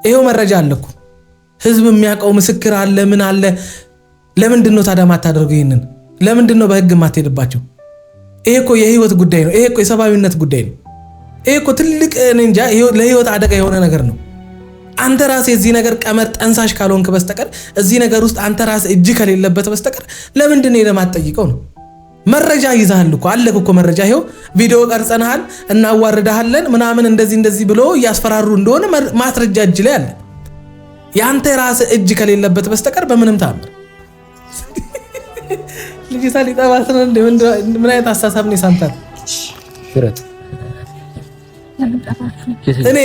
ይሄው መረጃ አለኩ ህዝብ የሚያቀው ምስክር አለ ምን አለ ለምንድን ነው ታዲያ ማታደርገው ይሄንን ለምንድን ነው በህግ ማትሄድባቸው ይሄ እኮ የህይወት ጉዳይ ነው ይሄ እኮ የሰባዊነት ጉዳይ ነው ይሄ እኮ ትልቅ እንጃ ለህይወት አደጋ የሆነ ነገር ነው አንተ ራስህ እዚህ ነገር ቀመር ጠንሳሽ ካልሆንክ በስተቀር እዚህ ነገር ውስጥ አንተ ራስህ እጅ ከሌለበት በስተቀር ለምንድን ነው ለማትጠይቀው ነው መረጃ ይዛል እኮ አለክ እኮ መረጃ ይሄው ቪዲዮ ቀርጸናል እናዋርዳለን ምናምን እንደዚህ ብሎ ያስፈራሩ እንደሆነ ማስረጃ እጅ ላይ አለ ያንተ ራስህ እጅ ከሌለበት በስተቀር በምንም ታምር ልጅታ ሊጣባስ ነው ምን አይነት አስተሳሰብ ነው ሳምታት ፍረት እኔ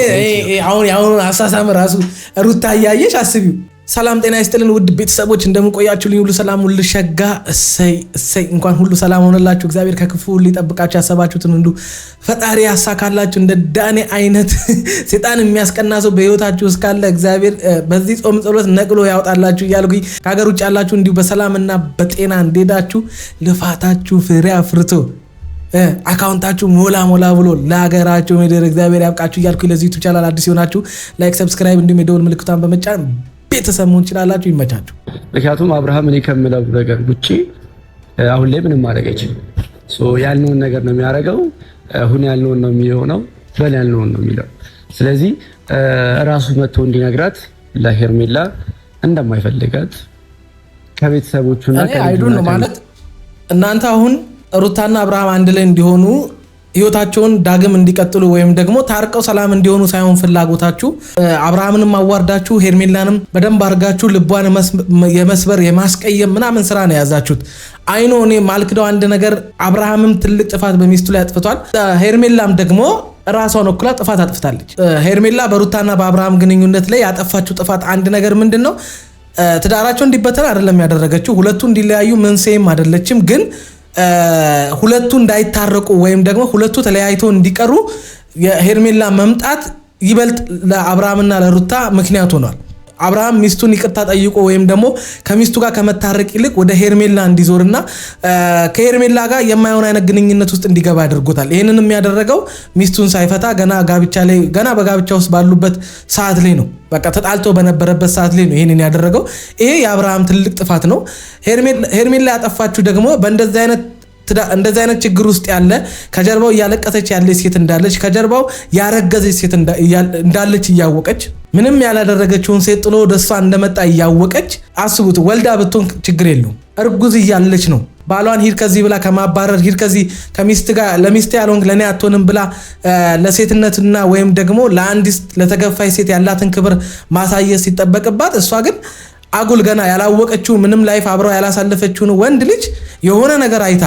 አሁን አስተሳሰብ ራሱ ሩታ ያያየሽ አስቢው ሰላም ጤና ይስጥልን ውድ ቤተሰቦች እንደምን ቆያችሁልኝ ሁሉ ሰላም ሁሉ ሸጋ እሰይ እንኳን ሁሉ ሰላም ሆነላችሁ እግዚአብሔር ከክፉ ሁሉ ይጠብቃችሁ ያሰባችሁትን ሁሉ ፈጣሪ ያሳካላችሁ እንደ ዳኔ አይነት ሰይጣን የሚያስቀና ሰው በህይወታችሁ እስካለ እግዚአብሔር በዚህ ጾም ጸሎት ነቅሎ ያወጣላችሁ እያልኩኝ ከሀገር ውጭ ያላችሁ እንዲሁ በሰላምና በጤና እንደዳችሁ ልፋታችሁ ፍሬ አፍርቶ አካውንታችሁ ሞላ ብሎ ለሀገራችሁ ምድር እግዚአብሔር ያብቃችሁ እያልኩኝ ለዚህ ዩቲዩብ ቻናል አዲስ ይሆናችሁ ላይክ ሰብስክራይብ እንዲሁም የደወል ምልክቱን በመጫን ቤተሰብ መሆን ይችላልላችሁ ይመቻችሁ ምክንያቱም አብርሃም እኔ ከምለው ነገር ውጪ አሁን ላይ ምንም ማድረግ አይችልም ያልነውን ነገር ነው የሚያደርገው ሁን ያልነውን ነው የሚሆነው በል ያልነውን ነው የሚለው ስለዚህ ራሱ መጥቶ እንዲነግራት ለሄርሜላ እንደማይፈልጋት ከቤተሰቦቹና አይዱን ነው ማለት እናንተ አሁን ሩታና አብርሃም አንድ ላይ እንዲሆኑ ህይወታቸውን ዳግም እንዲቀጥሉ ወይም ደግሞ ታርቀው ሰላም እንዲሆኑ ሳይሆን ፍላጎታችሁ አብርሃምንም አዋርዳችሁ ሄርሜላንም በደንብ አርጋችሁ ልቧን የመስበር የማስቀየም ምናምን ስራ ነው ያዛችሁት አይኖ እኔ ማልክደው አንድ ነገር አብርሃምም ትልቅ ጥፋት በሚስቱ ላይ አጥፍቷል ሄርሜላም ደግሞ ራሷን ወክላ ጥፋት አጥፍታለች ሄርሜላ በሩታና በአብርሃም ግንኙነት ላይ ያጠፋችው ጥፋት አንድ ነገር ምንድነው ትዳራቸው እንዲበተን አይደለም ያደረገችው ሁለቱ እንዲለያዩ መንስኤም አይደለችም ግን ሁለቱ እንዳይታረቁ ወይም ደግሞ ሁለቱ ተለያይተው እንዲቀሩ የሄርሜላ መምጣት ይበልጥ ለአብርሃምና ለሩታ ምክንያት ሆኗል አብርሃም ሚስቱን ይቅርታ ጠይቆ ወይም ደግሞ ከሚስቱ ጋር ከመታረቅ ይልቅ ወደ ሄርሜላ እንዲዞርና ከሄርሜላ ጋር የማይሆን አይነት ግንኙነት ውስጥ እንዲገባ አድርጎታል ይሄንን የሚያደርገው ሚስቱን ሳይፈታ ገና በጋብቻ ውስጥ ባሉበት ሰዓት ላይ ነው በቃ ተጣልቶ በነበረበት ሰዓት ላይ ነው ይሄንን ያደረገው ይሄ የአብርሃም ትልቅ ጥፋት ነው ሄርሜላ ያጠፋችሁ ደግሞ እንደዚህ አይነት ችግር ውስጥ ያለ ከጀርባው ያለቀሰች ያለች ሴት እንዳለች ከጀርባው ያረገዘች ሴት እንዳለች እያወቀች ምንም ያላደረገችውን ሴት ጥሎ ደሷ እንደመጣ እያወቀች አስቡት ወልዳ ብትሆን ችግር የለውም እርጉዝ እያለች ነው ባሏን ሂድ ከዚህ ብላ ከማባረር ሂድ ከዚህ ከሚስት ጋር ለሚስት ያለውን ለኔ አትሆንም ብላ ለሴትነትና ወይም ደግሞ ለአንዲት ለተገፋይ ሴት ያላትን ክብር ማሳየት ሲጠበቅባት እሷ ግን አጉል ገና ያላወቀችው ምንም ላይፍ አብረው ያላሳለፈችውን ወንድ ልጅ የሆነ ነገር አይታ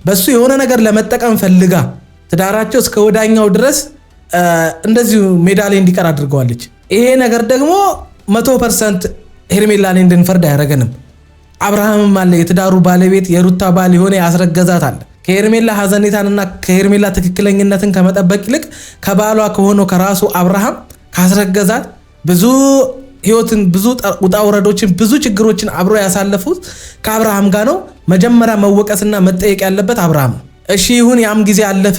በሱ የሆነ ነገር ለመጠቀም ፈልጋ ትዳራቸው እስከ ወዳኛው ድረስ እንደዚህ ሜዳ ላይ እንዲቀር አድርገዋለች ይሄ ነገር ደግሞ 100% ሄርሜላ ላይ እንድንፈርድ አያረገንም አብርሃምም አለ የትዳሩ ባለቤት የሩታ ባል የሆነ ያስረገዛት አለ ከሄርሜላ ሐዘኔታንና ከሄርሜላ ትክክለኝነትን ከመጠበቅ ይልቅ ከባሏ ከሆነው ከራሱ አብርሃም ካስረገዛት ብዙ ህይወትን ብዙ ውጣ ወረዶችን ብዙ ችግሮችን አብሮ ያሳለፉት ከአብርሃም ጋር ነው መጀመሪያ መወቀስና መጠየቅ ያለበት አብርሃም እሺ ይሁን ያም ጊዜ አለፈ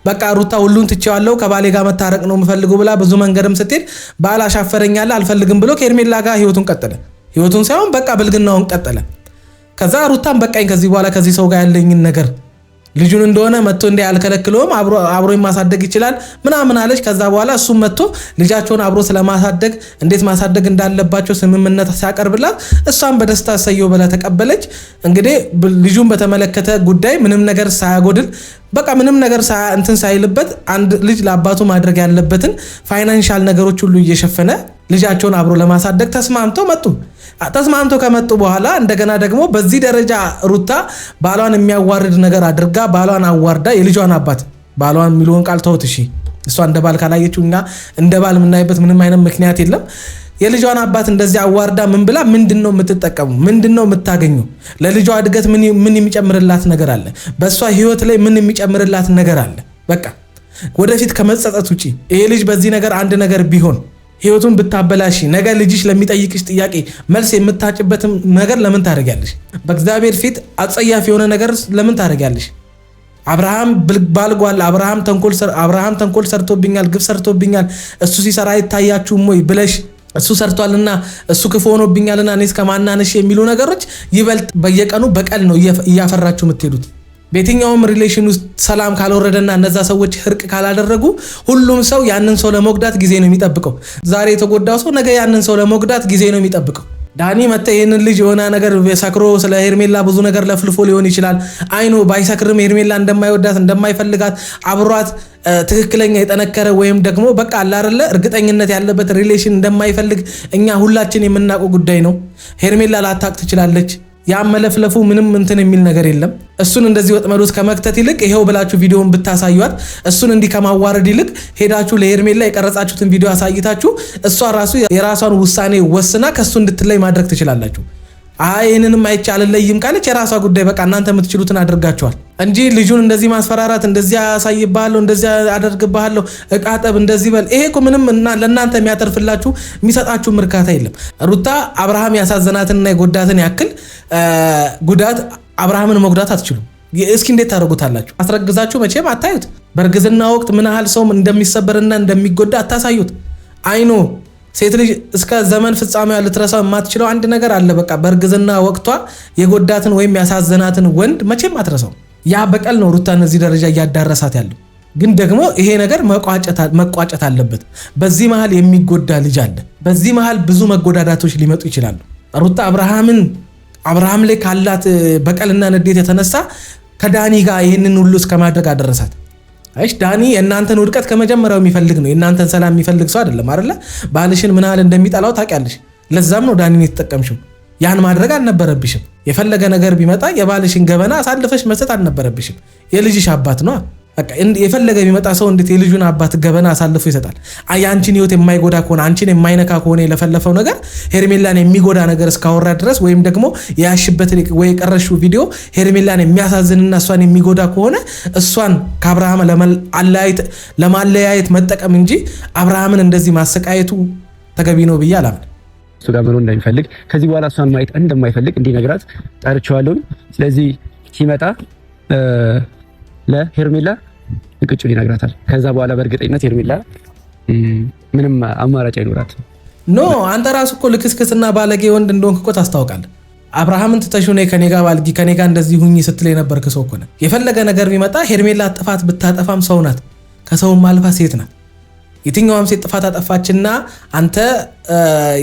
በቃ ሩታ ሁሉን ትቼዋለሁ ከባሌ ጋር መታረቅ ነው የምፈልገው ብላ ብዙ መንገርም ስትል ባል አሻፈረኛል አልፈልግም ብሎ ከሄርሜላ ጋር ህይወቱን ሳይሆን በቃ ብልግናውን ቀጠለ ከዛ ሩታም በቃኝ ከዚህ በኋላ ከዚህ ሰው ጋር ያለኝን ነገር ልጁን እንደሆነ መጥቶ ያልከለክለውም አብሮ ማሳደግ ይችላል ምናምን አለች ከዛ በኋላ እሱም መጥቶ ልጃቸውን አብሮ ስለማሳደግ እንዴት ማሳደግ እንዳለባቸው ስምምነት ሲያቀርብላት እሷም በደስታ ሰየው ብላ ተቀበለች እንግዲህ ልጁን በተመለከተ ጉዳይ ምንም ነገር ሳያጎድል በቃ ምንም ነገር እንትን ሳይልበት አንድ ልጅ ለአባቱ ማድረግ ያለበትን ፋይናንሻል ነገሮች ሁሉ እየሸፈነ ልጃቸውን አብሮ ለማሳደግ ተስማምተው ከመጡ በኋላ እንደገና ደግሞ በዚህ ደረጃ ሩታ ባሏን የሚያዋርድ ነገር አድርጋ ባሏን አዋርዳ የልጇን አባት ባሏን ሚሊዮን ቃል ተውት እሺ እሷ እንደ ባል ካላየችውና እንደ ባል ምናይበት ምንም አይነት ምክንያት የለም የልጇን አባት እንደዚህ አዋርዳ ምን ብላ ምንድነው የምትጠቀሙ ምንድነው የምታገኙ ለልጇ እድገት ምን የሚጨምርላት ነገር አለ በሷ ህይወት ላይ ምን የሚጨምርላት ነገር አለ በቃ ወደፊት ከመጸጸት ውጪ ይሄ ልጅ በዚህ ነገር አንድ ነገር ቢሆን ህይወቱን ብታበላሽ ነገ ልጅሽ ለሚጠይቅሽ ጥያቄ መልስ የምታጭበት ነገር ለምን ታደርጋለሽ በእግዚአብሔር ፊት አጸያፊ የሆነ ነገር ለምን ታደርጋለሽ አብርሃም ባልጓል አብርሃም ተንኮል ሰርቶብኛል ግፍ ሰርቶብኛል እሱ ሲሰራ ይታያችሁም ወይ ብለሽ እሱ ሰርቷልና እሱ ክፉ ሆኖብኛልና እኔስ ከማናነሽ የሚሉ ነገሮች ይበልጥ በየቀኑ በቀል ነው እያፈራችሁ የምትሄዱት። በየትኛውም ሪሌሽን ውስጥ ሰላም ካልወረደና እነዛ ሰዎች እርቅ ካላደረጉ ሁሉም ሰው ያንን ሰው ለመጉዳት ጊዜ ነው የሚጠብቀው። ዛሬ የተጎዳው ሰው ነገ ያንን ሰው ለመጉዳት ጊዜ ነው የሚጠብቀው። ዳኒ መተ ይሄንን ልጅ የሆነ ነገር ሰክሮ ስለ ሄርሜላ ብዙ ነገር ለፍልፎ ሊሆን ይችላል። አይኖ ባይሰክርም ሄርሜላ እንደማይወዳት እንደማይፈልጋት አብሯት ትክክለኛ የጠነከረ ወይም ደግሞ በቃ አለ አይደለ እርግጠኝነት ያለበት ሪሌሽን እንደማይፈልግ እኛ ሁላችን የምናውቀው ጉዳይ ነው። ሄርሜላ ላታቅ ትችላለች። ያመለፍለፉ ምንም እንትን የሚል ነገር የለም። እሱን እንደዚህ ወጥመድ ውስጥ ከመክተት ይልቅ ይሄው ብላችሁ ቪዲዮን ብታሳዩት እሱን እንዲህ ከማዋረድ ይልቅ ሄዳችሁ ለሄርሜላ የቀረጻችሁትን ቪዲዮ አሳይታችሁ እሷ ራሱ የራሷን ውሳኔ ወስና ከሱ እንድትለይ ማድረግ ትችላላችሁ። ይሄንንም አይቻልልኝም ካለች የራሷ ጉዳይ በቃ እናንተ የምትችሉትን አድርጋችኋል እንጂ ልጁን እንደዚህ ማስፈራራት እንደዚህ ያሳይባለሁ እንደዚህ አደርግባለሁ እቃጠብ እንደዚህ በል ይሄ እኮ ምንም ለእናንተ የሚያተርፍላችሁ የሚሰጣችሁ ምርካታ የለም። ሩታ አብርሃም ያሳዘናትና የጎዳትን ያክል ጉዳት አብርሃምን መጉዳት አትችሉም። እስኪ እንዴት ታደርጉታላችሁ? አስረግዛችሁ መቼም አታዩት። በእርግዝና ወቅት ምን ያህል ሰው እንደሚሰበርና እንደሚጎዳ አታሳዩት። አይኖ ሴት ልጅ እስከ ዘመን ፍጻሜዋ ልትረሳው የማትችለው አንድ ነገር አለ። በቃ በእርግዝና ወቅቷ የጎዳትን ወይም ያሳዘናትን ወንድ መቼም አትረሳው። ያ በቀል ነው ሩታን እዚህ ደረጃ እያዳረሳት ያለው። ግን ደግሞ ይሄ ነገር መቋጨት አለበት። በዚህ መሃል የሚጎዳ ልጅ አለ። በዚህ መሃል ብዙ መጎዳዳቶች ሊመጡ ይችላሉ። ሩታ አብርሃም ላይ ካላት በቀልና ንዴት የተነሳ ከዳኒ ጋር ይህንን ሁሉ እስከማድረግ አደረሳት። አይሽ ዳኒ የእናንተን ውድቀት ከመጀመሪያው የሚፈልግ ነው። የእናንተን ሰላም የሚፈልግ ሰው አይደለም አይደለ? ባልሽን ምን ያህል እንደሚጠላው ታውቂያለሽ። ለዛም ነው ዳኒን የተጠቀምሽው። ያን ማድረግ አልነበረብሽም። የፈለገ ነገር ቢመጣ የባልሽን ገበና አሳልፈሽ መስጠት አልነበረብሽም። የልጅሽ አባት ነው። በቃ የፈለገ ቢመጣ ሰው እንዴት የልጁን አባት ገበና አሳልፎ ይሰጣል? የአንቺን ህይወት የማይጎዳ ከሆነ አንቺን የማይነካ ከሆነ የለፈለፈው ነገር ሄርሜላን የሚጎዳ ነገር እስካወራ ድረስ ወይም ደግሞ የያሽበት ወይ የቀረሽው ቪዲዮ ሄርሜላን የሚያሳዝንና እሷን የሚጎዳ ከሆነ እሷን ከአብርሃም ለማለያየት መጠቀም እንጂ አብርሃምን እንደዚህ ማሰቃየቱ ተገቢ ነው ብዬ አላምንም። እሱ ጋር መኖር እንደሚፈልግ ከዚህ በኋላ እሷን ማየት እንደማይፈልግ እንዲነግራት ጠርቼዋለሁ። ስለዚህ ሲመጣ ለሄርሜላ እቅጩን ይነግራታል። ከዛ በኋላ በእርግጠኝነት ሄርሜላ ምንም አማራጭ አይኖራት። አንተ ራሱ እኮ ልክስክስና ባለጌ ወንድ እንደሆንክ እኮ ታስታውቃለህ። አብርሃምን ትተሽው ነይ ከኔ ጋር ባልጊ ከኔ ጋር እንደዚህ ሁኚ ስትል የነበርክ ሰው እኮ ነህ። የፈለገ ነገር ቢመጣ ሄርሜላ ጥፋት ብታጠፋም ሰው ናት፣ ከሰውም አልፋ ሴት ናት። የትኛውም ሴት ጥፋት አጠፋችና አንተ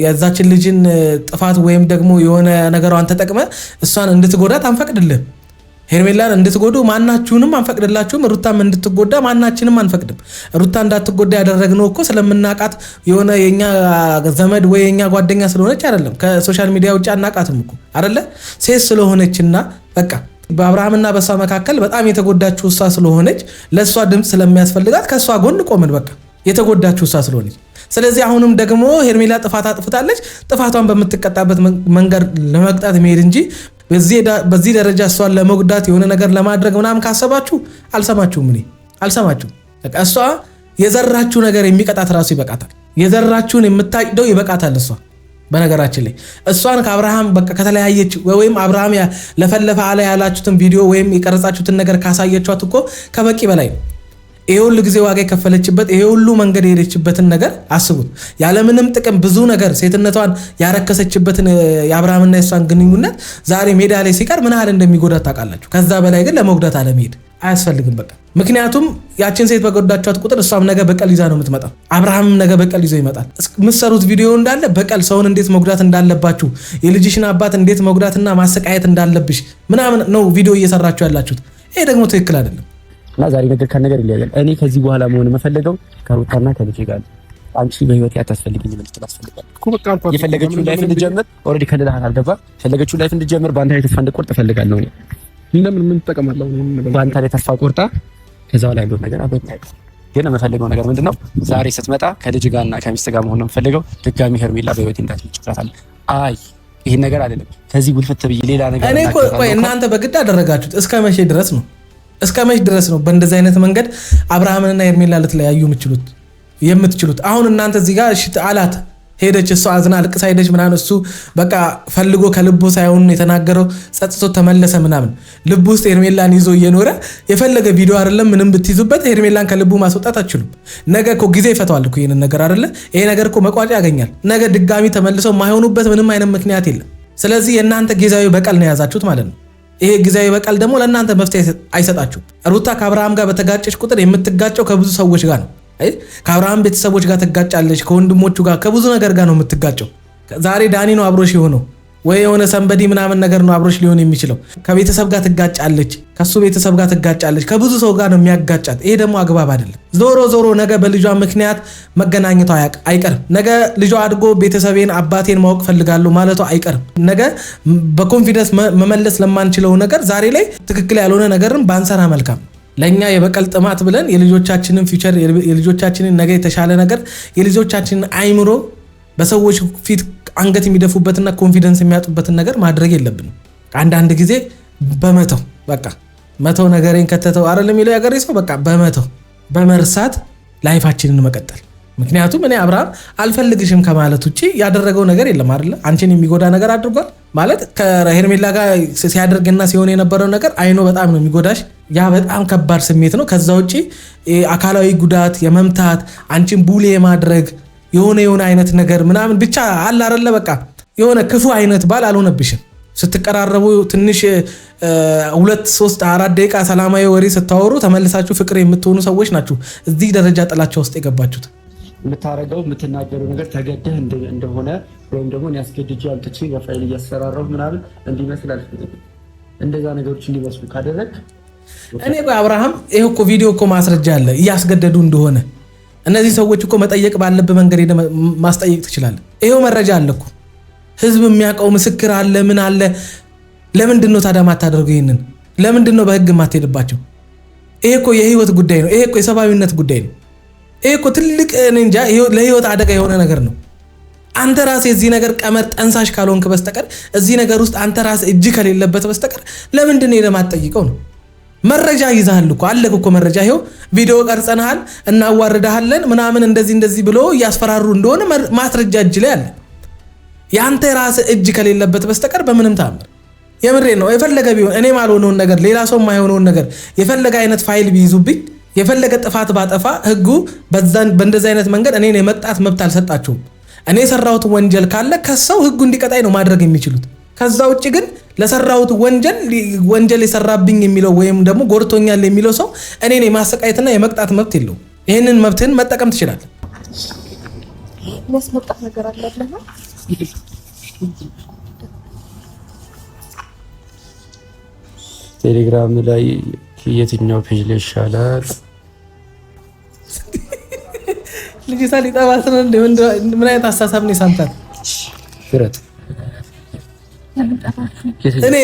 የዛችን ልጅን ጥፋት ወይም ደግሞ የሆነ ነገሯን ተጠቅመ እሷን እንድትጎዳት አንፈቅድልህም። ሄርሜላን እንድትጎዱ ማናችሁንም አንፈቅድላችሁም። ሩታም እንድትጎዳ ማናችንም አንፈቅድም። ሩታ እንዳትጎዳ ያደረግነው እኮ ስለምናቃት የሆነ የኛ ዘመድ ወይ የኛ ጓደኛ ስለሆነች አይደለም። ከሶሻል ሚዲያ ውጭ አናቃትም እኮ አይደለ? ሴት ስለሆነችና በቃ በአብርሃምና በሷ መካከል በጣም የተጎዳችው እሷ ስለሆነች ለሷ ድምጽ ስለሚያስፈልጋት ከሷ ጎን ቆምን። በቃ የተጎዳችው እሷ ስለሆነች። ስለዚህ አሁንም ደግሞ ሄርሜላ ጥፋት አጥፍታለች። ጥፋቷን በምትቀጣበት መንገድ ለመቅጣት መሄድ እንጂ በዚህ ደረጃ እሷን ለመጉዳት የሆነ ነገር ለማድረግ ምናምን ካሰባችሁ አልሰማችሁም። አልሰማችሁም። እሷ የዘራችሁ ነገር የሚቀጣት ራሱ ይበቃታል። የዘራችሁን የምታጭደው ይበቃታል። እሷ በነገራችን ላይ እሷን ከአብርሃም በቃ ከተለያየች ወይም አብርሃም ለፈለፈ አለ ያላችሁትን ቪዲዮ ወይም የቀረጻችሁትን ነገር ካሳየቿት እኮ ከበቂ በላይ ነው። ይሄ ሁሉ ጊዜ ዋጋ የከፈለችበት ይሄ ሁሉ መንገድ የሄደችበትን ነገር አስቡት። ያለምንም ጥቅም ብዙ ነገር ሴትነቷን ያረከሰችበትን የአብርሃምና የሷን ግንኙነት ዛሬ ሜዳ ላይ ሲቀር ምን ያህል እንደሚጎዳት ታውቃላችሁ። ከዛ በላይ ግን ለመጉዳት አለመሄድ አያስፈልግም። በቃ ምክንያቱም ያችን ሴት በጎዳቻት ቁጥር እሷም ነገ በቀል ይዛ ነው የምትመጣው። አብርሃምም ነገ በቀል ይዞ ይመጣል። የምትሰሩት ቪዲዮ እንዳለ በቀል ሰውን እንዴት መጉዳት እንዳለባችሁ፣ የልጅሽን አባት እንዴት መጉዳትና ማሰቃየት እንዳለብሽ ምናምን ነው ቪዲዮ እየሰራችሁ ያላችሁት። ይሄ ደግሞ ትክክል አይደለም። እና ዛሬ ነገር ከነገር ይለያል። እኔ ከዚህ በኋላ መሆን የምፈልገው ከሩታና ከልጄ ጋር አንቺ በህይወት ያታስፈልግኝ ምን ትላስፈልጋለህ እኮ በቃ አልኳት። የፈለገችውን ላይፍ እንድጀምር ኦልሬዲ ከልልሃት አልገባ የፈለገችውን ላይፍ እንድጀምር በአንተ ላይ ተስፋ እንድቆርጥ እፈልጋለሁ። ለምን ምን ተጠቀማለሁ? በአንተ ላይ ተስፋ ቆርጣ ከዛ ላይ ያለው ነገር አበቃ። ግን የምፈልገው ነገር ምንድነው? ዛሬ ስትመጣ ከልጅ ጋርና ከሚስት ጋር መሆን ነው የምፈልገው። ድጋሚ ሄርሜላ በህይወት እንዳትጨራታል። ይሄን ነገር አይደለም ከዚህ ውልፈት ብዬ ሌላ ነገር እኔ ቆይ እናንተ በግድ አደረጋችሁት። እስከ መቼ ድረስ ነው? እስከ መቼ ድረስ ነው በእንደዚህ አይነት መንገድ አብርሃምንና ሄርሜላ ልትለያዩ የምትችሉት? አሁን እናንተ እዚህ ጋር እሺ አላት ሄደች እሷ አዝና አልቅሳ ሄደች ምናምን እሱ በቃ ፈልጎ ከልቡ ሳይሆን የተናገረው ጸጽቶ ተመለሰ ምናምን ልቡ ውስጥ ሄርሜላን ይዞ እየኖረ የፈለገ ቪዲዮ አይደለም ምንም ብትይዙበት ሄርሜላን ከልቡ ማስወጣት አትችሉም። ነገ እኮ ጊዜ ይፈታዋል እኮ ይሄንን ነገር አይደለ? ይሄ ነገር እኮ መቋጫ ያገኛል። ነገ ድጋሚ ተመልሰው የማይሆኑበት ምንም አይነት ምክንያት የለም። ስለዚህ የእናንተ ጊዜያዊ በቀል ነው የያዛችሁት ማለት ነው። ይሄ ጊዜያዊ በቀል ደግሞ ለእናንተ መፍትሄ አይሰጣችሁም። ሩታ ከአብርሃም ጋር በተጋጨች ቁጥር የምትጋጨው ከብዙ ሰዎች ጋር ነው። ከአብርሃም ቤተሰቦች ጋር ትጋጫለች፣ ከወንድሞቹ ጋር ከብዙ ነገር ጋር ነው የምትጋጨው። ዛሬ ዳኒ ነው አብሮሽ የሆነው ወይ የሆነ ሰንበዲ ምናምን ነገር ነው አብሮሽ ሊሆን የሚችለው። ከቤተሰብ ጋር ትጋጫለች፣ ከሱ ቤተሰብ ጋር ትጋጫለች፣ ከብዙ ሰው ጋር ነው የሚያጋጫት። ይሄ ደግሞ አግባብ አይደለም። ዞሮ ነገ በልጇ ምክንያት መገናኘቷ አይቀርም። ነገ ልጇ አድጎ ቤተሰቤን አባቴን ማወቅ ፈልጋለሁ ማለቷ አይቀርም። ነገ በኮንፊደንስ መመለስ ለማንችለው ነገር ዛሬ ላይ ትክክል ያልሆነ ነገርን ባንሰራ መልካም። ለኛ የበቀል ጥማት ብለን የልጆቻችንን ፊውቸር የልጆቻችንን ነገ የተሻለ ነገር የልጆቻችንን አይምሮ በሰዎች ፊት አንገት የሚደፉበትና ኮንፊደንስ የሚያጡበትን ነገር ማድረግ የለብንም። አንዳንድ ጊዜ በመተው በቃ መተው ነገሬን ከተተው አይደለም የሚለው ያገሬ ሰው በቃ በመተው በመርሳት ላይፋችንን መቀጠል። ምክንያቱም እኔ አብርሃም አልፈልግሽም ከማለት ውጪ ያደረገው ነገር የለም አይደለ? አንቺን የሚጎዳ ነገር አድርጓል ማለት ከሄርሜላ ጋር ሲያደርግና ሲሆን የነበረው ነገር አይኖ በጣም ነው የሚጎዳሽ። ያ በጣም ከባድ ስሜት ነው። ከዛ ውጪ አካላዊ ጉዳት የመምታት አንቺን ቡሊ የማድረግ የሆነ አይነት ነገር ምናምን ብቻ አለ አይደለ? በቃ የሆነ ክፉ አይነት ባል አልሆነብሽም። ስትቀራረቡ ትንሽ 2 3 4 ደቂቃ ሰላማዊ ወሬ ስታወሩ ተመልሳችሁ ፍቅር የምትሆኑ ሰዎች ናችሁ እዚህ ደረጃ ጥላቻ ውስጥ የገባችሁት። የምታረገው የምትናገረው ነገር ተገደህ እንደሆነ ወይም ደግሞ ያስገድጅ አልጥቼ በፋይል እያሰራራሁ ምናምን እንዲመስል አልፈልግም። እንደዛ ነገሮች እንዲመስሉ ካደረግ እኔ ቆይ አብርሃም ይሄ እኮ ቪዲዮ እኮ ማስረጃ አለ እያስገደዱ እንደሆነ። እነዚህ ሰዎች እኮ መጠየቅ ባለበት መንገድ ሄደ ማስጠየቅ ትችላለህ። ይሄው መረጃ አለ እኮ ህዝብ የሚያውቀው ምስክር አለ ምን አለ። ለምንድን ነው ታዲያ ማታደርገው? ይሄንን ለምንድን ነው በህግ ማትሄድባቸው? ይሄ እኮ የህይወት ጉዳይ ነው። ይሄ እኮ የሰብአዊነት ጉዳይ ነው። ይሄ እኮ ትልቅ እንጃ ለህይወት አደጋ የሆነ ነገር ነው። አንተ ራስህ እዚህ ነገር ቀመር ጠንሳሽ ካልሆንክ በስተቀር እዚህ ነገር ውስጥ አንተ ራስህ እጅ ከሌለበት በስተቀር ለምንድን ነው የማትጠይቀው ነው? መረጃ ይዛሃል እኮ አለክ እኮ መረጃ። ይሄው ቪዲዮ ቀርጸናል እናዋርዳለን ምናምን እንደዚህ ብሎ እያስፈራሩ እንደሆነ ማስረጃ እጅ ላይ አለ። ያንተ ራስህ እጅ ከሌለበት በስተቀር በምንም ታምር የምሬ ነው። የፈለገ ቢሆን እኔ ማልሆነውን ነገር ሌላ ሰው የማይሆነውን ነገር የፈለገ አይነት ፋይል ቢይዙብኝ የፈለገ ጥፋት ባጠፋ ህጉ በእንደዚህ አይነት መንገድ እኔን የመቅጣት መብት አልሰጣችሁም። እኔ የሰራሁት ወንጀል ካለ ከሰው ህጉ እንዲቀጣይ ነው ማድረግ የሚችሉት። ከዛ ውጭ ግን ለሰራሁት ወንጀል የሰራብኝ የሚለው ወይም ደግሞ ጎርቶኛል የሚለው ሰው እኔን የማሰቃየትና የመቅጣት መብት የለውም። ይህንን መብትህን መጠቀም ትችላለህ። የሚያስመጣት ነገር አለ አይደል? ቴሌግራም ላይ የትኛው ፔጅ ላይ ይሻላል? ልጅታ ሊጠባት ነው። ምን አይነት አሳሳብ ነው የሳምታት? ፍረት እኔ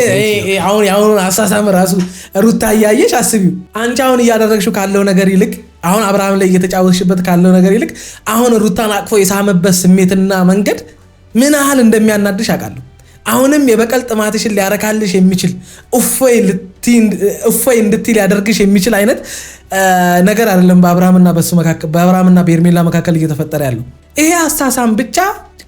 አሁን አሳሳም ራሱ ሩታ እያየሽ አስቢው። አንቺ አሁን እያደረግሽው ካለው ነገር ይልቅ አሁን አብርሃም ላይ እየተጫወትሽበት ካለው ነገር ይልቅ አሁን ሩታን አቅፎ የሳመበት ስሜትና መንገድ ምን ያህል እንደሚያናድሽ አውቃለሁ። አሁንም የበቀል ጥማትሽን ሊያረካልሽ የሚችል እፎይ እንድትይ ሊያደርግሽ የሚችል አይነት ነገር አይደለም በአብርሃምና በሄርሜላ መካከል እየተፈጠረ ያለው። ይሄ አሳሳም ብቻ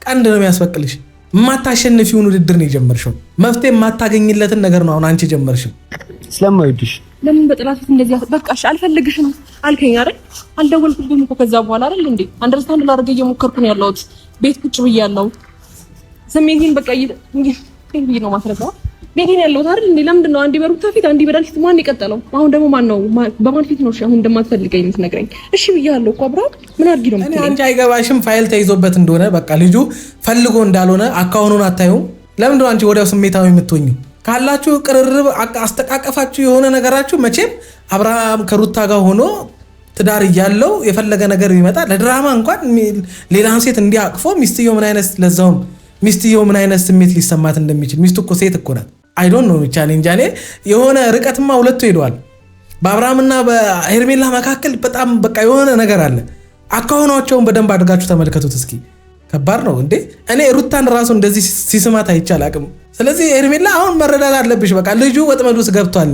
ቀንድ ነው የሚያስበቅልሽ። የማታሸንፊውን ውድድር ነው የጀመርሽው። መፍትሄ የማታገኝለትን ነገር ነው አሁን አንቺ ጀመርሽው። ስለማይወድሽ ለምን በጥላት እንደዚህ በቃሽ አልፈልግሽም አልከኝ አይደል? አልደወልኩልኝም እኮ ከዛ በኋላ አይደል እንዴ? አንደርስታንድ ላደርግ እየሞከርኩ ነው ያለሁት። ቤት ቁጭ ብያለሁ። ስሜቴን በቃ ይሄ ነው ማስረዳው። ቤቴን ያለሁት አይደል እንዴ? ለምንድን ነው አንዴ በሩታ ፊት አንዴ በዳኒ ፊት ማን ይቀጠለው? አሁን ደግሞ ማን ነው በማን ፊት ነው አሁን እንደማትፈልገኝ የምትነግረኝ? እሺ ብያለሁ እኮ አብርሃም ምን አድርጊ ነው የምትለኝ? አንቺ አይገባሽም። ፋይል ተይዞበት እንደሆነ በቃ ልጁ ፈልጎ እንዳልሆነ አካውኑን አታዩም። ለምንድን ነው አንቺ ወዲያው ስሜታዊ የምትሆኚ? ካላችሁ ቅርርብ አስተቃቀፋችሁ የሆነ ነገራችሁ መቼም አብርሃም ከሩታ ጋር ሆኖ ትዳር እያለው የፈለገ ነገር ቢመጣ ለድራማ እንኳን ሌላን ሴት እንዲያቅፎ ሚስትየው ምን አይነት ለዛውም ሚስትየው ምን አይነት ስሜት ሊሰማት እንደሚችል ሚስቱ እኮ ሴት እኮ ናት። አይ ዶንት ኖ ብቻ እኔ እንጃ። የሆነ ርቀትማ ሁለቱ ሄደዋል። በአብርሃምና በሄርሜላ መካከል በጣም በቃ የሆነ ነገር አለ። አካውናቸውን በደንብ አድርጋችሁ ተመልከቱት እስኪ። ከባድ ነው እንዴ! እኔ ሩታን ራሱ እንደዚህ ሲስማት አይቻል አቅም። ስለዚህ ሄርሜላ አሁን መረዳት አለብሽ። በቃ ልጁ ወጥመድ ውስጥ ገብቷል።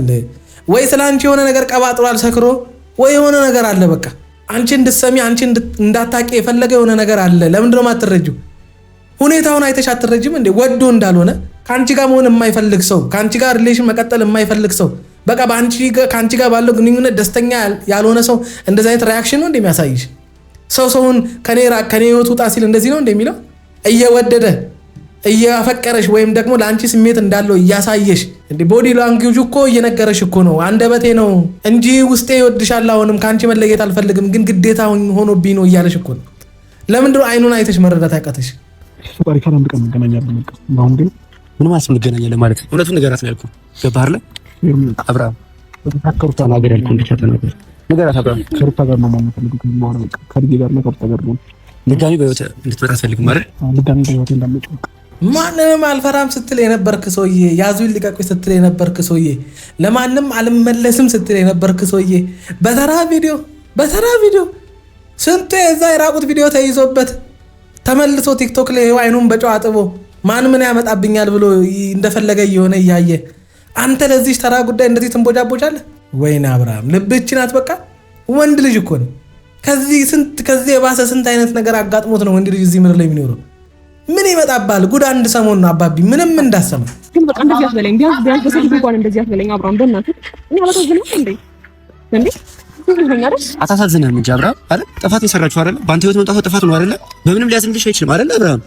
ወይ ስላንቺ የሆነ ነገር ቀባጥሯል ሰክሮ፣ ወይ የሆነ ነገር አለ። በቃ አንቺ እንድትሰሚ አንቺ እንዳታቂ የፈለገ የሆነ ነገር አለ። ለምንድን ነው የማትረጂው? ሁኔታውን አይተሽ አትረጅም እንዴ? ወዶ እንዳልሆነ ከአንቺ ጋር መሆን የማይፈልግ ሰው፣ ከአንቺ ጋር ሪሌሽን መቀጠል የማይፈልግ ሰው፣ በቃ ከአንቺ ጋር ባለው ግንኙነት ደስተኛ ያልሆነ ሰው እንደዚህ አይነት ሪያክሽን ነው እንደሚያሳይሽ? ሰውን ከኔ ህይወት ውጣ ሲል እንደዚህ ነው እንደሚለው? እየወደደ እያፈቀረሽ ወይም ደግሞ ለአንቺ ስሜት እንዳለው እያሳየሽ እንዴ? ቦዲ ላንጉጅ እኮ እየነገረሽ እኮ ነው። አንደበቴ ነው እንጂ ውስጤ ይወድሻል፣ አሁንም ከአንቺ መለየት አልፈልግም፣ ግን ግዴታ ሆኖብኝ ነው እያለሽ እኮ ነው። ለምንድን ነው አይኑን አይተሽ መረዳት ያቃተሽ? ፈጣሪ ካለ አንድ ቀን እንገናኛለን። አሁን ግን ምን ማለት ነው እንገናኛለን ማለት? እውነቱን ንገራት ነው ያልኩህ። ገባህ አይደል? አብርሃም ከሩታ ነገር ያልኩህ ብቻ ተናገር። ንገራት አብርሃም። ከሩታ ጋር ነው የምፈልገው። ከልጄ ጋር ነው ከሩታ ጋር ነው። ድጋሚ በህይወት እንድትመጣ አትፈልግም ማለት? ድጋሚ በህይወት እንዳትመጣ ማንንም አልፈራም ስትል የነበርክ ሰውዬ፣ ያዙኝ ልቀቁኝ ስትል የነበርክ ሰውዬ፣ ለማንም አልመለስም ስትል የነበርክ ሰውዬ፣ በተራ ቪዲዮ ስንቱ የዛ የራቁት ቪዲዮ ተይዞበት ተመልሶ ቲክቶክ ላይ አይኑን በጨው አጥቦ ማን ምን ያመጣብኛል ብሎ እንደፈለገ እየሆነ እያየ አንተ ለዚህ ተራ ጉዳይ እንደዚህ ትንቦጫቦጫለህ? ወይኔ አብርሃም ልብህች ናት። በቃ ወንድ ልጅ እኮ ነው። ከዚህ የባሰ ስንት አይነት ነገር አጋጥሞት ነው ወንድ ልጅ እዚህ ምድር ላይ የሚኖረው። ምን ይመጣባል? ጉድ አንድ ሰሞን ነው አባቢ ምንም እንዳሰማ። ግን በቃ እንደዚህ አትበለኝ። ቢያንስ በስልክ እንኳን እንደዚህ አትበለኝ አብርሃም። በእናትህ እኔ አላሳዝንም እንዴ? አታሳዝንም እንጂ አብርሃም አይደል? ጥፋት የሰራችሁ አይደል? በአንተ ህይወት መምጣቱ ጥፋት ነው አይደል? በምንም ሊያዝንልሽ አይችልም አይደል? አብርሃም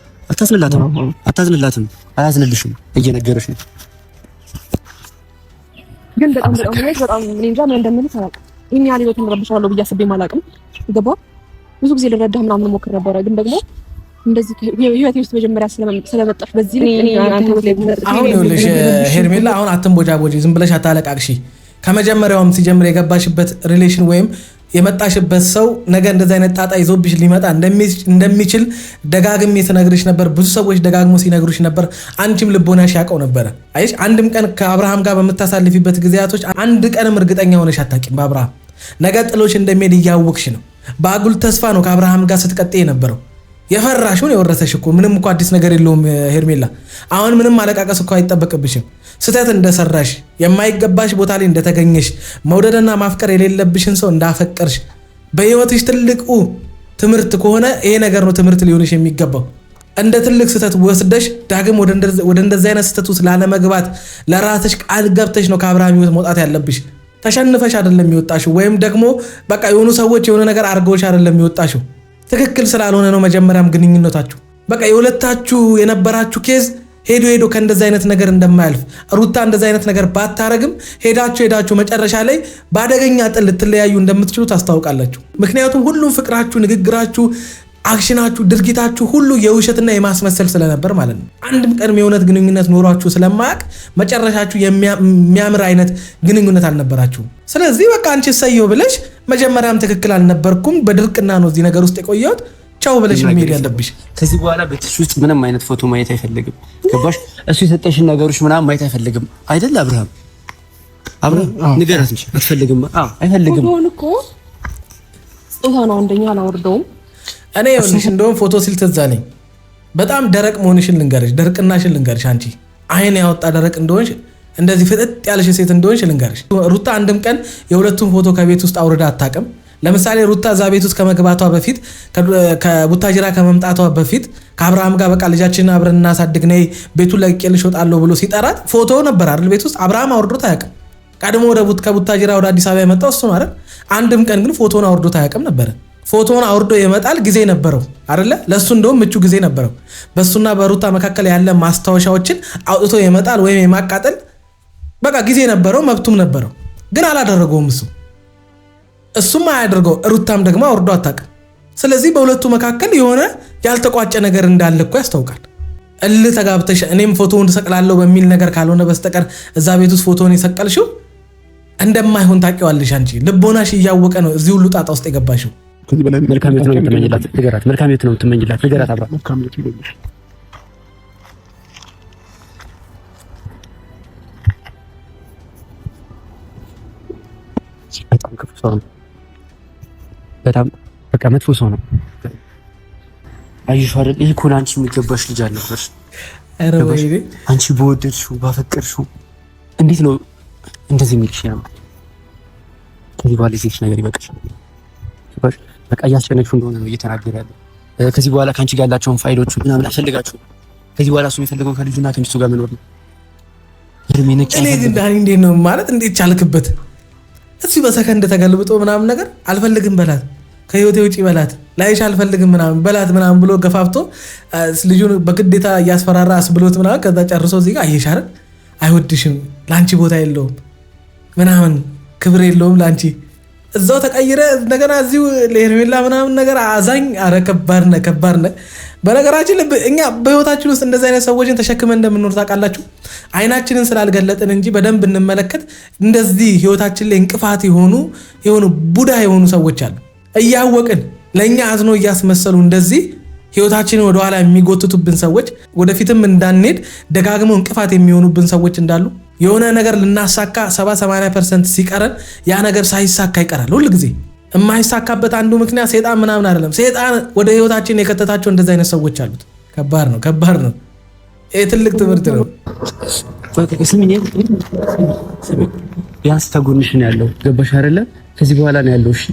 አታዝንላትም፣ አያዝንልሽም። እየነገረሽ ነው። ግን በጣም እኔ እንጃ ምን እንደምልህ አላውቅም። ይሄን ያህል ህይወትን ረብሻለሁ ብዬ አስቤም አላውቅም። ገባህ? ብዙ ጊዜ ልረዳህ ምናምን ሞክር ነበረ፣ ግን ደግሞ እንደዚህ ህይወቴ ውስጥ መጀመሪያ ስለመጣሽ በዚህ አሁን ይኸውልሽ ሄርሜላ፣ አሁን አትንቦጃቦጂ፣ ዝም ብለሽ አታለቃቅሺ። ከመጀመሪያውም ሲጀምር የገባሽበት ሪሌሽን ወይም የመጣሽበት ሰው ነገ እንደዚህ አይነት ጣጣ ይዞብሽ ሊመጣ እንደሚችል ደጋግሜ ስነግርሽ ነበር። ብዙ ሰዎች ደጋግሞ ሲነግሩሽ ነበር። አንቺም ልቦናሽ ያውቀው ነበረ። አይሽ አንድም ቀን ከአብርሃም ጋር በምታሳልፊበት ጊዜያቶች አንድ ቀንም እርግጠኛ ሆነሽ አታውቂም። በአብርሃም ነገ ጥሎሽ እንደሚሄድ እያወቅሽ ነው። በአጉል ተስፋ ነው ከአብርሃም ጋር ስትቀጥይ የነበረው። የፈራሽውን የወረሰሽ እኮ ምንም እኮ አዲስ ነገር የለውም ሄርሜላ። አሁን ምንም ማለቃቀስ እኮ አይጠበቅብሽም። ስህተት እንደሰራሽ፣ የማይገባሽ ቦታ ላይ እንደተገኘሽ፣ መውደድና ማፍቀር የሌለብሽን ሰው እንዳፈቀርሽ በህይወትሽ ትልቁ ትምህርት ከሆነ ይሄ ነገር ነው ትምህርት ሊሆንሽ የሚገባው። እንደ ትልቅ ስህተት ወስደሽ ዳግም ወደ እንደዚህ አይነት ስህተት ውስጥ ላለመግባት ለራስሽ ቃል ገብተሽ ነው ከአብርሃም ህይወት መውጣት ያለብሽ። ተሸንፈሽ አይደለም የሚወጣሽው፣ ወይም ደግሞ በቃ የሆኑ ሰዎች የሆነ ነገር አድርገውሽ አይደለም የሚወጣሽው። ትክክል ስላልሆነ ነው መጀመሪያም ግንኙነታችሁ። በቃ የሁለታችሁ የነበራችሁ ኬዝ ሄዶ ከእንደዚህ አይነት ነገር እንደማያልፍ ሩታ እንደዚህ አይነት ነገር ባታረግም ሄዳችሁ መጨረሻ ላይ በአደገኛ ጥል ልትለያዩ እንደምትችሉ ታስታውቃላችሁ። ምክንያቱም ሁሉም ፍቅራችሁ፣ ንግግራችሁ፣ አክሽናችሁ፣ ድርጊታችሁ ሁሉ የውሸትና የማስመሰል ስለነበር ማለት ነው። አንድም ቀን የእውነት ግንኙነት ኖሯችሁ ስለማያውቅ መጨረሻችሁ የሚያምር አይነት ግንኙነት አልነበራችሁም። ስለዚህ በቃ አንቺ ሰየው ብለሽ መጀመሪያም ትክክል አልነበርኩም፣ በድርቅና ነው እዚህ ነገር ውስጥ የቆየሁት፣ ቻው ብለሽ መሄድ ያለብሽ። ከዚህ በኋላ ቤትሽ ውስጥ ምንም አይነት ፎቶ ማየት አይፈልግም። ገባሽ? እሱ የሰጠሽን ነገሮች ምናምን ማየት አይፈልግም አይደል? አብርሃም ንገራት እንጂ አትፈልግም። አይፈልግም። ሆኖ እኮ ስጦታ ነው። አንደኛ አላወርደውም። እኔ ይኸውልሽ እንደውም ፎቶ ሲል ትዝ አለኝ። በጣም ደረቅ መሆንሽን ልንገርሽ፣ ደርቅናሽን ልንገርሽ። አንቺ አይን ያወጣ ደረቅ እንደሆንሽ፣ እንደዚህ ፍጥጥ ያለሽ ሴት እንደሆንሽ ልንገርሽ። ሩታ አንድም ቀን የሁለቱን ፎቶ ከቤት ውስጥ አውርዳ አታውቅም። ለምሳሌ ሩታ እዛ ቤት ውስጥ ከመግባቷ በፊት ከቡታጅራ ከመምጣቷ በፊት ከአብርሃም ጋር በቃ ልጃችንን አብረን እናሳድግ ነይ ቤቱን ለቅቄልሽ እወጣለሁ ብሎ ሲጠራት ፎቶ ነበር አይደል ቤት ውስጥ። አብርሃም አውርዶት አያውቅም። ቀድሞ ከቡታጅራ ወደ አዲስ አበባ የመጣው እሱ ነው አይደል? አንድም ቀን ግን ፎቶን አውርዶት አያውቅም ነበር። ፎቶን አውርዶ የመጣል ጊዜ ነበረው አይደለ? ለሱ እንደውም ምቹ ጊዜ ነበረው። በሱና በሩታ መካከል ያለ ማስታወሻዎችን አውጥቶ የመጣል ወይም የማቃጠል በቃ ጊዜ ነበረው፣ መብቱም ነበረው። ግን አላደረገውም። እሱም አያደርገው፣ ሩታም ደግሞ አውርዶ አታውቅም። ስለዚህ በሁለቱ መካከል የሆነ ያልተቋጨ ነገር እንዳለ እኮ ያስታውቃል። እልህ ተጋብተሽ እኔም ፎቶውን ሰቅላለሁ በሚል ነገር ካልሆነ በስተቀር እዛ ቤት ውስጥ ፎቶውን የሰቀልሽው እንደማይሆን ታውቂዋለሽ። አንቺ ልቦናሽ እያወቀ ነው እዚህ ሁሉ ጣጣ ውስጥ የገባሽው። መልካም ነው የምትመኝላት ንገራት። መልካም ነው የምትመኝላት ንገራት። አብራ በጣም ክፉ ሰው ነው። በጣም በቃ መጥፎ ሰው ነው። አይሽ አይደል? ይሄ እኮ ለአንቺ የሚገባሽ ልጅ አልነበርሽ። አንቺ በወደድሽው ባፈቀርሽው እንዴት ነው እንደዚህ የሚልሽ? ያማ ከዚህ በኋላ ሴት ነገር ይበቃሽ። በቃ እያስጨነቅሽው እንደሆነ ነው እየተናገረ ያለው። ከዚህ በኋላ ካንቺ ጋር ያላቸውን ፋይሎቹ ምናምን አልፈልጋችሁ። ከዚህ በኋላ እሱ የሚፈልገው ከልጁና ከሚስቱ ጋር መኖር ነው። እኔ ግን ዳኒ እንዴት ነው ማለት እንዴት ቻልክበት? እሱ በሰከንድ ተገልብጦ ምናምን ነገር አልፈልግም በላት፣ ከህይወቴ ውጪ በላት፣ ላይሽ አልፈልግም ምናምን በላት ምናምን ብሎ ገፋፍቶ ልጁን በግዴታ እያስፈራራ አስብሎት ምናምን ከዛ ጨርሶ እዚህ ጋር አየሽ አይደል አይወድሽም፣ ላንቺ ቦታ የለውም ምናምን ክብር የለውም ላንቺ እዛው ተቀይረ እንደገና እዚሁ ለሄርሜላ ምናምን ነገር አዛኝ። አረ ከባድ ነህ። በነገራችን እኛ በህይወታችን ውስጥ እንደዚህ አይነት ሰዎችን ተሸክመን እንደምንኖር ታውቃላችሁ። አይናችንን ስላልገለጥን እንጂ በደንብ እንመለከት እንደዚህ ህይወታችን ላይ እንቅፋት የሆኑ ቡዳ የሆኑ ሰዎች አሉ። እያወቅን ለእኛ አዝኖ እያስመሰሉ እንደዚህ ህይወታችንን ወደኋላ የሚጎትቱብን ሰዎች፣ ወደፊትም እንዳንሄድ ደጋግመው እንቅፋት የሚሆኑብን ሰዎች እንዳሉ የሆነ ነገር ልናሳካ 70-80% ሲቀረን ያ ነገር ሳይሳካ ይቀራል። ሁል ጊዜ የማይሳካበት አንዱ ምክንያት ሴጣን ምናምን አይደለም። ሴጣን ወደ ህይወታችን የከተታቸው እንደዚህ አይነት ሰዎች አሉት። ከባድ ነው። ይሄ ትልቅ ትምህርት ነው። ቢያንስ ተጎንሽ ነው ያለው። ገባሽ አይደለ? ከዚህ በኋላ ነው ያለው። እሺ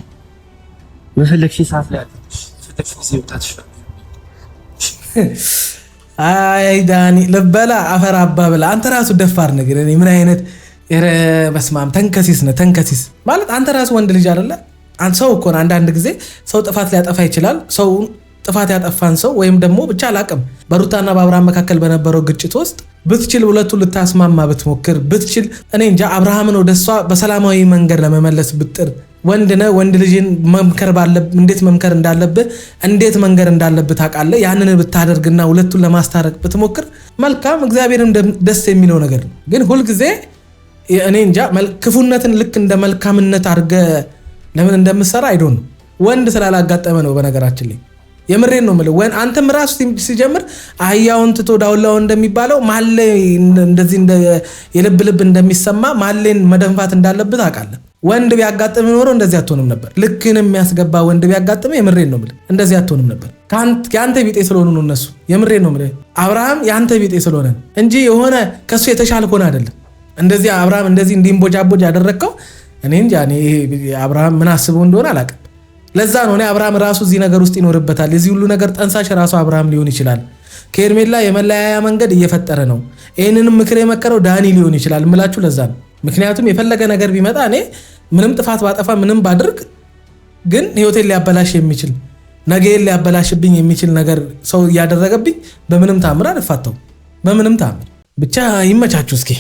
መፈለግሽ ሰዓት ላይ ፈለግሽ ጊዜ ወጣሽ። አይ ዳኒ ልበላ አፈር አባብላ አንተ ራሱ ደፋር ነገር እኔ ምን አይነት በስማም ተንከሲስ ማለት አንተ ራሱ ወንድ ልጅ አይደለ? ሰው እኮ አንዳንድ ጊዜ ሰው ጥፋት ሊያጠፋ ይችላል። ሰው ጥፋት ያጠፋን ሰው ወይም ደግሞ ብቻ አላቅም በሩታና በአብርሃም መካከል በነበረው ግጭት ውስጥ ብትችል ሁለቱ ልታስማማ ብትሞክር ብትችል እኔ እንጃ አብርሃምን ወደሷ በሰላማዊ መንገድ ለመመለስ ብጥር ወንድ ልጅን እንዴት መምከር እንዳለብህ እንዴት መንገር እንዳለብህ ታውቃለህ። ያንን ብታደርግና ሁለቱን ለማስታረቅ ብትሞክር መልካም፣ እግዚአብሔርም ደስ የሚለው ነገር ነው። ግን ሁልጊዜ እኔ እንጃ ክፉነትን ልክ እንደ መልካምነት አድርገህ ለምን እንደምትሰራ አይዶን ነው። ወንድ ስላላጋጠመ ነው። በነገራችን ላይ የምሬን ነው የምልህ። አንተም ራሱ ሲጀምር አህያውን ትቶ ዳውላው እንደሚባለው ማለ እንደዚህ የልብ እንደሚሰማ ማሌን መደንፋት እንዳለብህ ታውቃለህ። ወንድ ቢያጋጥም ኖሮ እንደዚህ አትሆንም ነበር። ልክን የሚያስገባ ወንድ ቢያጋጥም የምሬን ነው የምልህ እንደዚህ አትሆንም ነበር። ያንተ ቢጤ ስለሆኑ ነው እነሱ። የምሬን ነው የምልህ አብርሃም ያንተ ቢጤ ስለሆነ እንጂ የሆነ ከሱ የተሻለ ሆነ አይደለም። እንደዚህ አብርሃም እንደዚህ እንዲንቦጃቦጅ ያደረከው እኔ እንጃ። እኔ አብርሃም ምን አስበው እንደሆነ አላውቅም። ለዛ ነው እኔ አብርሃም ራሱ እዚህ ነገር ውስጥ ይኖርበታል። የዚህ ሁሉ ነገር ጠንሳሽ ራሱ አብርሃም ሊሆን ይችላል። ከሄርሜላ የመለያያ መንገድ እየፈጠረ ነው። ይህንንም ምክር የመከረው ዳኒ ሊሆን ይችላል እምላችሁ ለዛ ነው። ምክንያቱም የፈለገ ነገር ቢመጣ እኔ ምንም ጥፋት ባጠፋ ምንም ባድርግ ግን ህይወቴን ሊያበላሽ የሚችል ነገን ሊያበላሽብኝ የሚችል ነገር ሰው እያደረገብኝ በምንም ታምር አልፋተው። በምንም ታምር ብቻ ይመቻችሁ እስኪ።